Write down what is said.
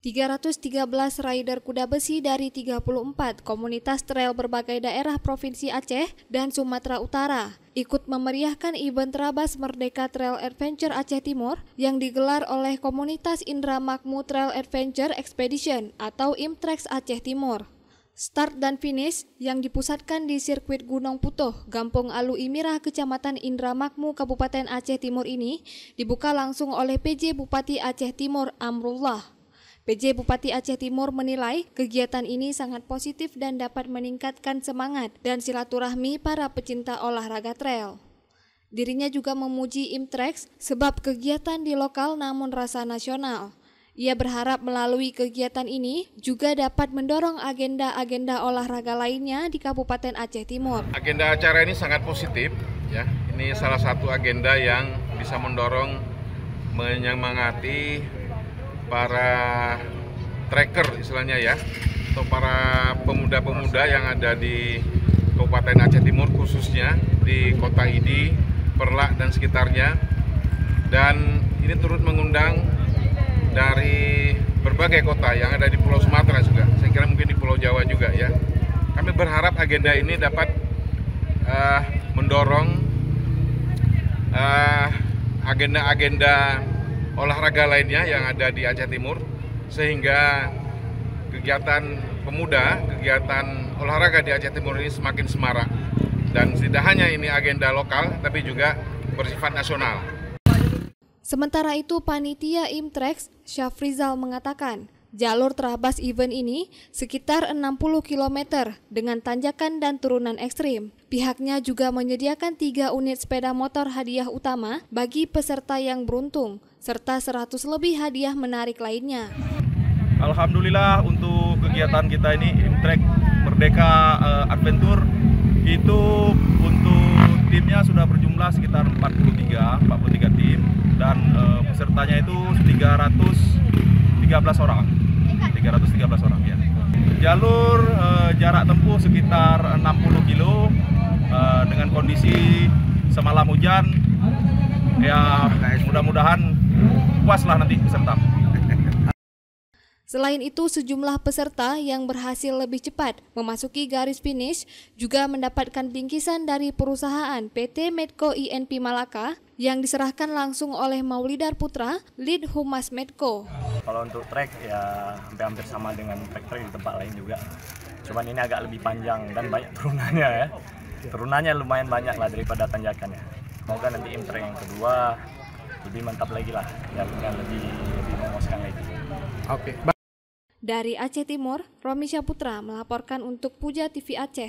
313 rider kuda besi dari 34 komunitas trail berbagai daerah Provinsi Aceh dan Sumatera Utara ikut memeriahkan event Trabas Merdeka Trail Adventure Aceh Timur yang digelar oleh komunitas Indra Makmu Trail Adventure Expedition atau IMTREX Aceh Timur. Start dan finish yang dipusatkan di sirkuit Gunung Putoh, Gampong Alu Imirah, Kecamatan Indra Makmu, Kabupaten Aceh Timur ini dibuka langsung oleh PJ Bupati Aceh Timur Amrullah. PJ Bupati Aceh Timur menilai kegiatan ini sangat positif dan dapat meningkatkan semangat dan silaturahmi para pecinta olahraga trail. Dirinya juga memuji IMTREX sebab kegiatan di lokal namun rasa nasional. Ia berharap melalui kegiatan ini juga dapat mendorong agenda-agenda olahraga lainnya di Kabupaten Aceh Timur. Agenda acara ini sangat positif, ya. Ini salah satu agenda yang bisa mendorong, menyemangati para trekker istilahnya ya, atau para pemuda-pemuda yang ada di Kabupaten Aceh Timur, khususnya di Kota Idi, Perlak dan sekitarnya. Dan ini turut mengundang dari berbagai kota yang ada di Pulau Sumatera juga, saya kira mungkin di Pulau Jawa juga ya. Kami berharap agenda ini dapat mendorong agenda-agenda olahraga lainnya yang ada di Aceh Timur, sehingga kegiatan pemuda, kegiatan olahraga di Aceh Timur ini semakin semarak. Dan tidak hanya ini agenda lokal, tapi juga bersifat nasional. Sementara itu, panitia IMTREX Syafrizal mengatakan, jalur Trabas event ini sekitar 60 km dengan tanjakan dan turunan ekstrim. Pihaknya juga menyediakan 3 unit sepeda motor hadiah utama bagi peserta yang beruntung, serta 100 lebih hadiah menarik lainnya. Alhamdulillah untuk kegiatan kita ini IMTREX Merdeka Adventure itu untuk timnya sudah berjumlah sekitar 43 tim dan pesertanya itu 313 orang ya. Jalur jarak tempuh sekitar 60 kilo dengan kondisi semalam hujan, ya mudah-mudahan puaslah nanti peserta. Selain itu, sejumlah peserta yang berhasil lebih cepat memasuki garis finish juga mendapatkan bingkisan dari perusahaan PT Medco INP Malaka yang diserahkan langsung oleh Maulidar Putra, Lead Humas Medco. Kalau untuk trek ya hampir sama dengan trek di tempat lain juga. Cuman ini agak lebih panjang dan banyak turunannya ya. Turunannya lumayan banyak lah daripada tanjakannya. Semoga nanti IMTREX yang kedua lebih mantap lagi lah, jalurnya lebih memuaskan lagi. Dari Aceh Timur, Romi Syaputra melaporkan untuk Puja TV Aceh.